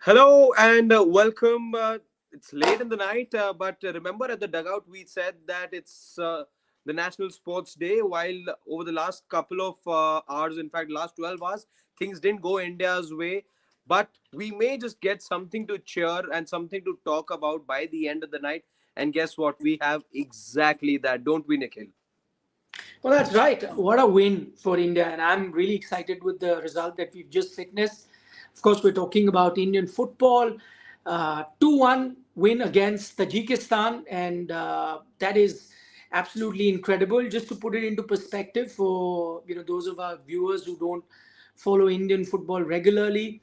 Hello and welcome. It's late in the night, but remember at the dugout we said that it's the National Sports Day. While over the last couple of hours, in fact, last 12 hours, things didn't go India's way. But we may just get something to cheer and something to talk about by the end of the night. And guess what? We have exactly that, don't we, Nikhil? Well, that's right. What a win for India. And I'm really excited with the result that we've just witnessed. Of course, we're talking about Indian football. 2-1 win against Tajikistan. And that is absolutely incredible. Just to put it into perspective for those of our viewers who don't follow Indian football regularly,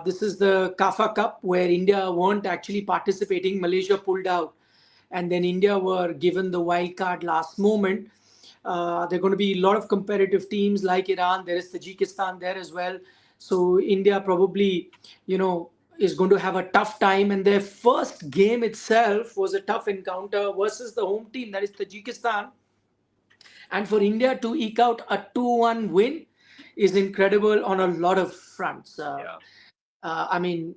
this is the CAFA Cup where India weren't actually participating. Malaysia pulled out. And then India were given the wild card last moment. There are going to be a lot of competitive teams like Iran. There is Tajikistan there as well. So India probably, is going to have a tough time. And their first game itself was a tough encounter versus the home team, that is Tajikistan. And for India to eke out a 2-1 win is incredible on a lot of fronts. I mean,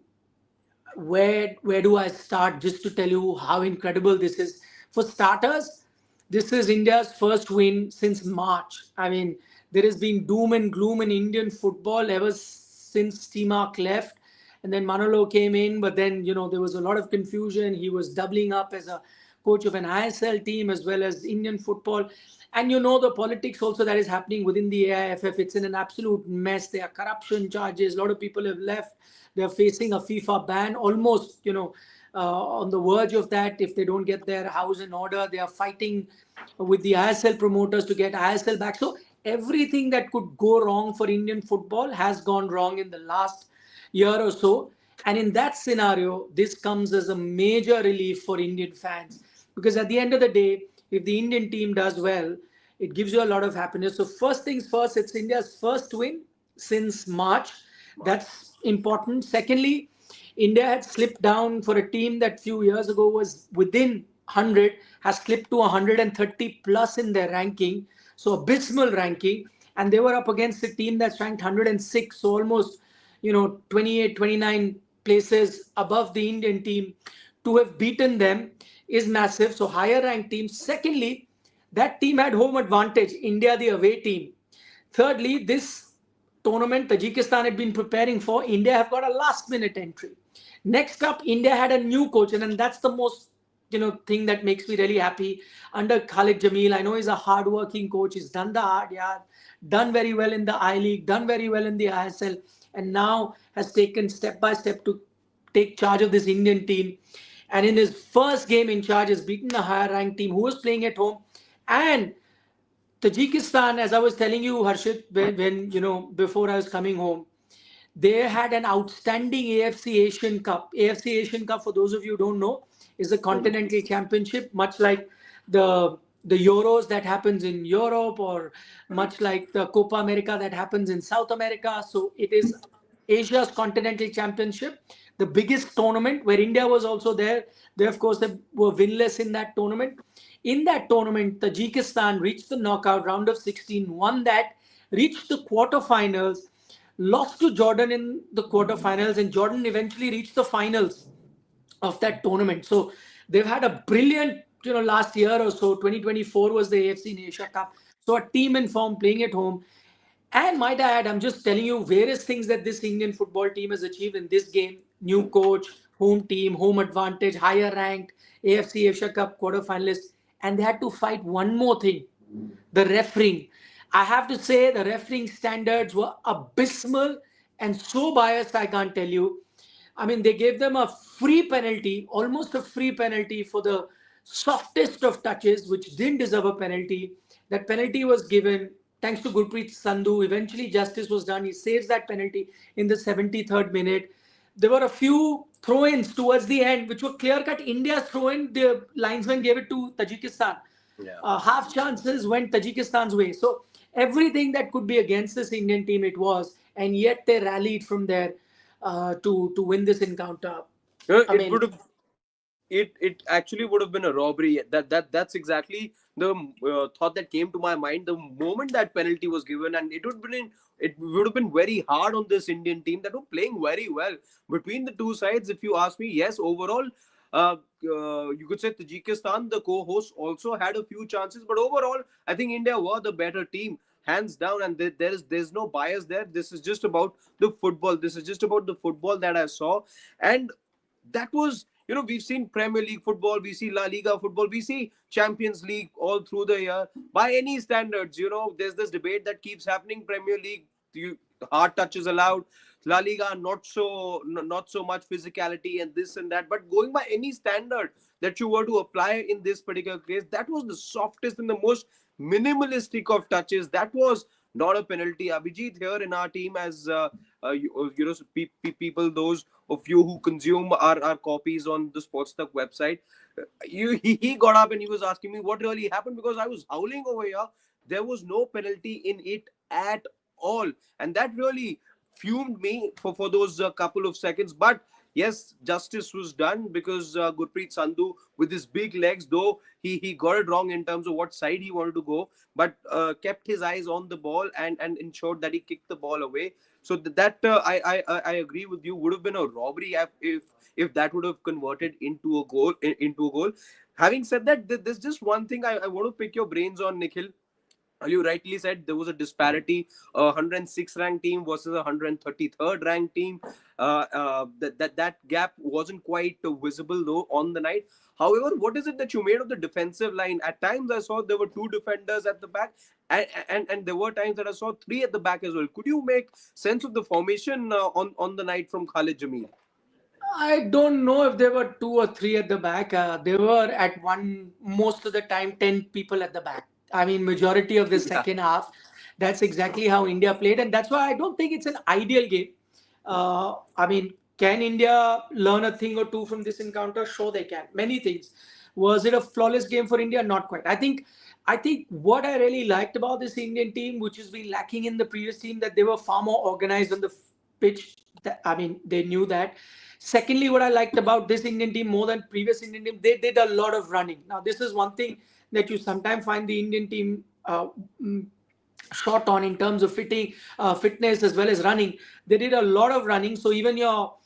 where do I start just to tell you how incredible this is? For starters, this is India's first win since March. I mean, there has been doom and gloom in Indian football ever since T-Mark left. And then Manolo came in, but then, there was a lot of confusion. He was doubling up as a coach of an ISL team as well as Indian football. And the politics also that is happening within the AIFF. It's in an absolute mess. There are corruption charges. A lot of people have left. They're facing a FIFA ban, almost, on the verge of that. If they don't get their house in order, they are fighting with the ISL promoters to get ISL back. So everything that could go wrong for Indian football has gone wrong in the last year or so. And in that scenario, this comes as a major relief for Indian fans. Because at the end of the day, if the Indian team does well, it gives you a lot of happiness. So first things first, it's India's first win since March. That's important. Secondly, India had slipped down for a team that few years ago was within 100, has slipped to 130 plus in their ranking. So abysmal ranking. And they were up against a team that's ranked 106. So almost, 28, 29 places above the Indian team. To have beaten them is massive. So higher ranked team. Secondly, that team had home advantage. India, the away team. Thirdly, this tournament Tajikistan had been preparing for, India have got a last minute entry. Next up, India had a new coach, and that's the most thing that makes me really happy. Under Khalid Jamil, I know he's a hard-working coach. He's done the hard yard, done very well in the I League, done very well in the ISL, and now has taken step by step to take charge of this Indian team. And in his first game in charge, has beaten a higher-ranked team who was playing at home. And Tajikistan, as I was telling you, Harshit, when before I was coming home, they had an outstanding AFC Asian Cup. AFC Asian Cup, for those of you who don't know, is a continental championship, much like the Euros that happens in Europe, or much like the Copa America that happens in South America. So it is Asia's continental championship, the biggest tournament where India was also there. They, of course, were winless in that tournament. In that tournament, Tajikistan reached the knockout round of 16, won that, reached the quarterfinals, lost to Jordan in the quarterfinals, and Jordan eventually reached the finals of that tournament. So they've had a brilliant, last year or so. 2024 was the AFC in Asia Cup. So a team in form playing at home. And might I add, I'm just telling you various things that this Indian football team has achieved in this game. New coach, home team, home advantage, higher ranked, AFC Asia Cup quarterfinalists. And they had to fight one more thing, the refereeing. I have to say the refereeing standards were abysmal and so biased, I can't tell you. I mean, they gave them a free penalty, almost a free penalty for the softest of touches, which didn't deserve a penalty. That penalty was given thanks to Gurpreet Singh Sandhu. Eventually, justice was done. He saves that penalty in the 73rd minute. There were a few throw-ins towards the end, which were clear-cut India's throw-in. The linesman gave it to Tajikistan. Half chances went Tajikistan's way. So everything that could be against this Indian team, it was. And yet they rallied from there to win this encounter. It would have it actually would have been a robbery. That's exactly the thought that came to my mind the moment that penalty was given, and it would have been it would have been very hard on this Indian team that were playing very well. Between the two sides, if you ask me, yes, overall, you could say Tajikistan, the co-host, also had a few chances, but overall, I think India were the better team, hands down. And there's no bias there. This is just about the football. This is just about the football that I saw, and that was, we've seen Premier League football, we see La Liga football, we see Champions League all through the year. By any standards, there's this debate that keeps happening. Premier League, hard touches allowed. La Liga, not so much physicality and this and that. But going by any standard that you were to apply in this particular case, that was the softest and the most minimalistic of touches. That was not a penalty. Abhijit here in our team, as people, those of you who consume our copies on the Sports Talk website, he got up and he was asking me what really happened, because I was howling over here. There was no penalty in it at all, and that really fumed me for those couple of seconds. But yes, justice was done, because Gurpreet Sandhu, with his big legs, though he got it wrong in terms of what side he wanted to go, but kept his eyes on the ball and ensured that he kicked the ball away. So that I agree with you, would have been a robbery if that would have converted into a goal. Having said that, there's just one thing I want to pick your brains on, Nikhil. You rightly said there was a disparity, a 106 ranked team versus a 133rd ranked team. That gap wasn't quite visible though on the night. However, what is it that you made of the defensive line? At times I saw there were two defenders at the back, and there were times that I saw three at the back as well. Could you make sense of the formation on the night from Khalid Jamil? I don't know if there were two or three at the back. There were at one, most of the time, 10 people at the back. I mean, majority of the Yeah. second half. That's exactly how India played. And that's why I don't think it's an ideal game. I mean, can India learn a thing or two from this encounter? Sure, they can. Many things. Was it a flawless game for India? Not quite. I think what I really liked about this Indian team, which has been lacking in the previous team, that they were far more organized on the pitch. I mean, they knew that. Secondly, what I liked about this Indian team more than previous Indian team, they did a lot of running. Now, this is one thing that you sometimes find the Indian team mm, short on in terms of fitness as well as running. They did a lot of running, so even your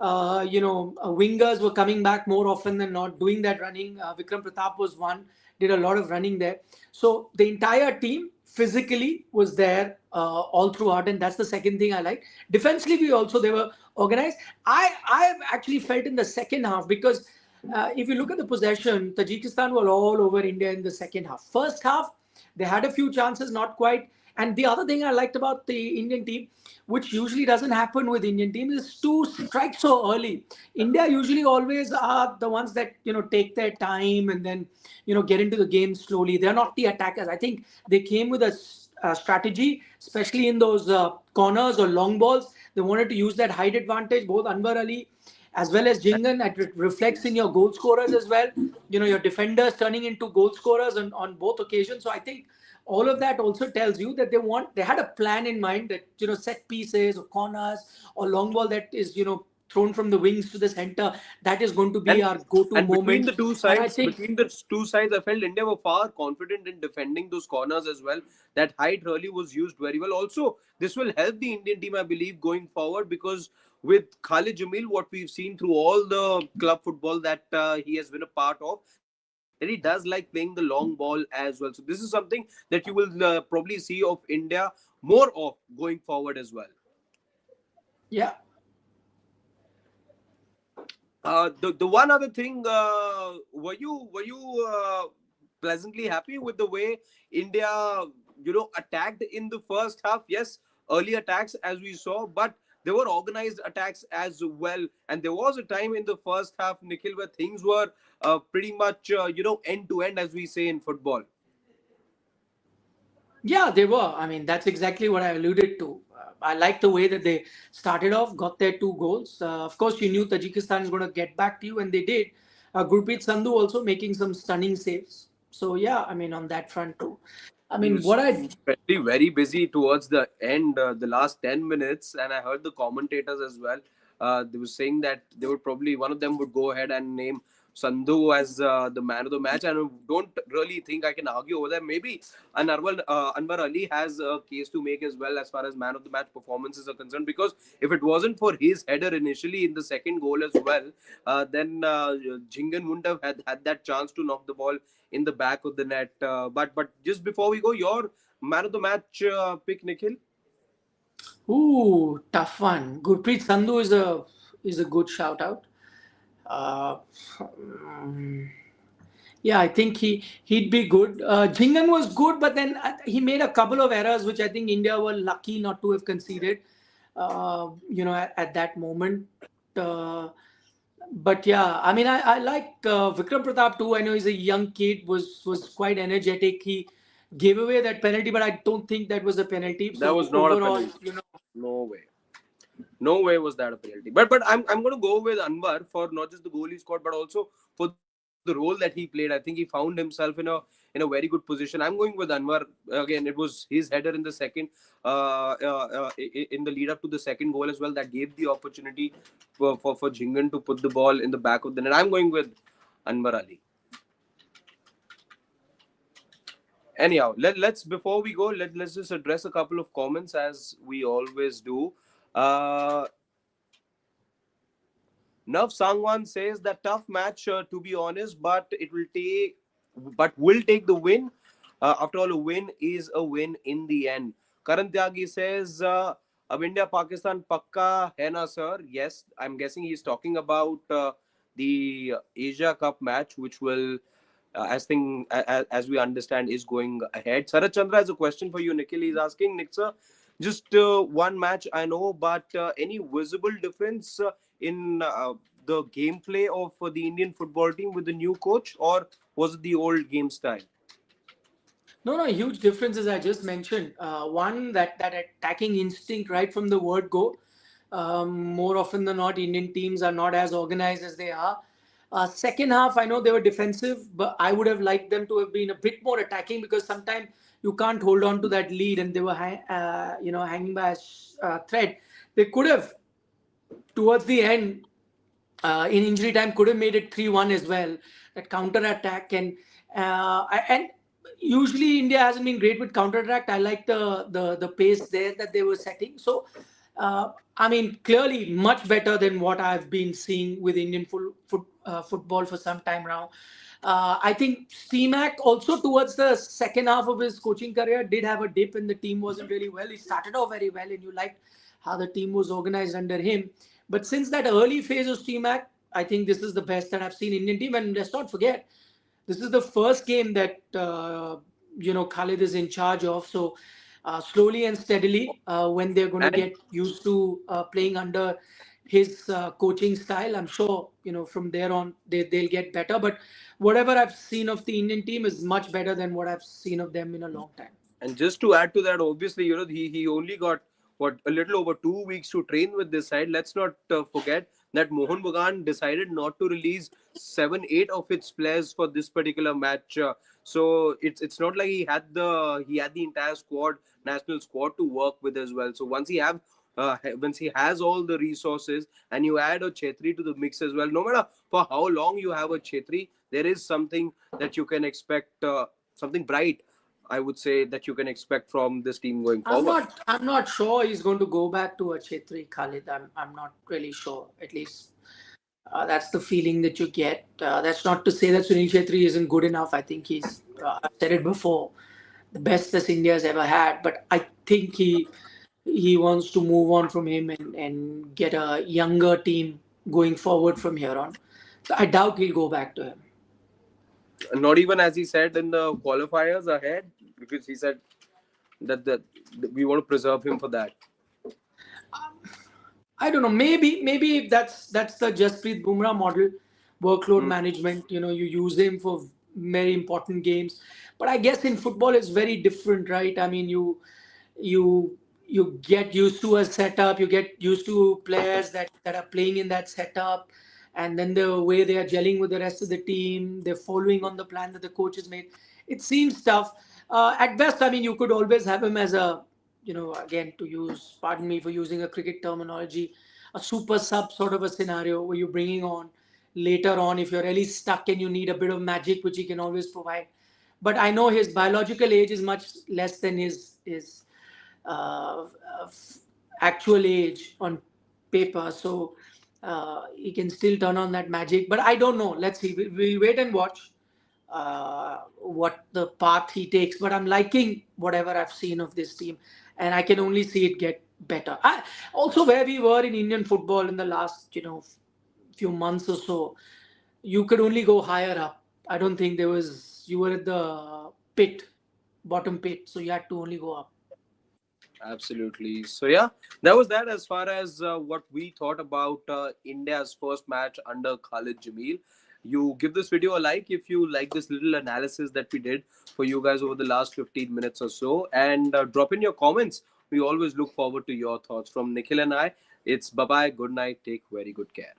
wingers were coming back more often than not, doing that running. Vikram Pratap was one, did a lot of running there. So the entire team physically was there all throughout, and that's the second thing I like. Defensively, also they were organized. I actually felt in the second half, because if you look at the possession, Tajikistan were all over India in the second half. First half, they had a few chances, not quite. And the other thing I liked about the Indian team, which usually doesn't happen with Indian teams, is to strike so early. India usually always are the ones that take their time and then get into the game slowly. They're not the attackers. I think they came with a strategy, especially in those corners or long balls. They wanted to use that height advantage. Both Anwar Ali as well as Jhingan, it reflects in your goal scorers as well. Your defenders turning into goal scorers on both occasions. So I think all of that also tells you that they had a plan in mind, that set pieces or corners or long ball that is thrown from the wings to the center, that is going to be And our go-to and moment. And I think between the two sides, I felt India were far confident in defending those corners as well. That height really was used very well. Also, this will help the Indian team, I believe, going forward, because with Khalid Jamil, what we've seen through all the club football that he has been a part of, that he does like playing the long ball as well. So this is something that you will probably see of India more of going forward as well. yeah. The one other thing, were you pleasantly happy with the way India attacked in the first half? Yes, early attacks as we saw, but there were organized attacks as well. And there was a time in the first half, Nikhil, where things were pretty much end to end, as we say in football. Yeah, they were. I mean, that's exactly what I alluded to. I like the way that they started off, got their two goals. Of course, you knew Tajikistan is going to get back to you, and they did. Gurpreet Sandhu also making some stunning saves. So, yeah, I mean, on that front too. I He mean, was what I very busy towards the end, the last 10 minutes, and I heard the commentators as well. They were saying that they would probably, one of them would go ahead and name Sandhu as the man of the match, and I don't really think I can argue over that. Maybe Anwar Ali has a case to make as well as far as man of the match performances are concerned. Because if it wasn't for his header initially in the second goal as well, then Jhingan wouldn't have had that chance to knock the ball in the back of the net. But just before we go, your man of the match pick, Nikhil. Ooh, tough one. Gurpreet Sandhu is a good shout out. Uh, mm, yeah, I think he'd be good. Jhingan was good, but then he made a couple of errors, which I think India were lucky not to have conceded. At that moment. Uh, but yeah, I mean, I like Vikram Pratap too. I know he's a young kid, was quite energetic. He gave away that penalty, but I don't think that was a penalty. That So was not a overall, penalty. No way. No way was that a penalty. But I'm going to go with Anwar for not just the goal he scored, but also for the role that he played. I think he found himself in a very good position. I'm going with Anwar again. It was his header in the second, in the lead up to the second goal as well, that gave the opportunity for Jhingan to put the ball in the back of the net. I'm going with Anwar Ali. Anyhow, let's before we go, let's just address a couple of comments as we always do. Uh, Nav Sangwan says that tough match, to be honest, but will take the win. After all, a win is a win in the end. Karan Tyagi says, "Ab India Pakistan pakka hai na sir?" Yes, I'm guessing he's talking about the Asia Cup match, which will, as we understand, is going ahead. Sarat Chandra has a question for you, Nikhil. He's asking, Nick sir, just one match I know, but any visible difference in the gameplay of the Indian football team with the new coach, or was it the old game style? no, huge differences I just mentioned. One, that attacking instinct right from the word go. More often than not, Indian teams are not as organized as they are. Second half, I know they were defensive, but I would have liked them to have been a bit more attacking, because sometimes you can't hold on to that lead, and they were hanging by a thread. They could have, towards the end, in injury time, could have made it 3-1 as well. That counter attack, and usually India hasn't been great with counter attack. I like the pace there that they were setting. So I mean, clearly much better than what I've been seeing with Indian football for some time now. I think Steamac also, towards the second half of his coaching career, did have a dip and the team wasn't really well. He started off very well and you liked how the team was organized under him. But since that early phase of Steamac, I think this is the best that I've seen Indian team. And let's not forget, this is the first game that Khalid is in charge of. So slowly and steadily, when they're going to And get used to playing under his coaching style, I'm sure from there on they'll get better. But whatever I've seen of the Indian team is much better than what I've seen of them in a long time. And just to add to that, obviously, he only got a little over 2 weeks to train with this side. Let's not forget that Mohan Bagan decided not to release 7-8 of its players for this particular match. So it's not like he had the entire national squad to work with as well. So once he has all the resources and you add a Chetri to the mix as well, no matter for how long you have a Chetri, there is something that you can expect, something bright, I would say, that you can expect from this team going I'm forward. not. I'm not sure he's going to go back to a Chetri Khalid. I'm not really sure. At least that's the feeling that you get. That's not to say that Sunil Chetri isn't good enough. I think he's. I've said it before, the best that India's ever had. But I think he wants to move on from him and get a younger team going forward from here on. So I doubt he'll go back to him. Not even, as he said in the qualifiers ahead, because he said that we want to preserve him for that. I don't know. Maybe if that's the Jasprit Bumrah model, workload Hmm. management. You use him for very important games. But I guess in football it's very different, right? I mean, you get used to a setup. You get used to players that are playing in that setup, and then the way they are gelling with the rest of the team, they're following on the plan that the coach has made. It seems tough. At best, I mean, you could always have him as a, again, to use, pardon me for using a cricket terminology, a super sub sort of a scenario where you're bringing on later on if you're really stuck and you need a bit of magic, which he can always provide. But I know his biological age is much less than his uh, f- actual age on paper. So he can still turn on that magic. But I don't know. Let's see. We'll wait and watch what the path he takes. But I'm liking whatever I've seen of this team, and I can only see it get better. Also, where we were in Indian football in the last, few months or so, you could only go higher up. I don't think there was. You were at the pit, bottom pit, so you had to only go up. Absolutely. So yeah, that was that as far as what we thought about India's first match under Khalid Jamil. You give this video a like if you like this little analysis that we did for you guys over the last 15 minutes or so, and drop in your comments. We always look forward to your thoughts. From Nikhil and I, it's bye bye, good night, take very good care.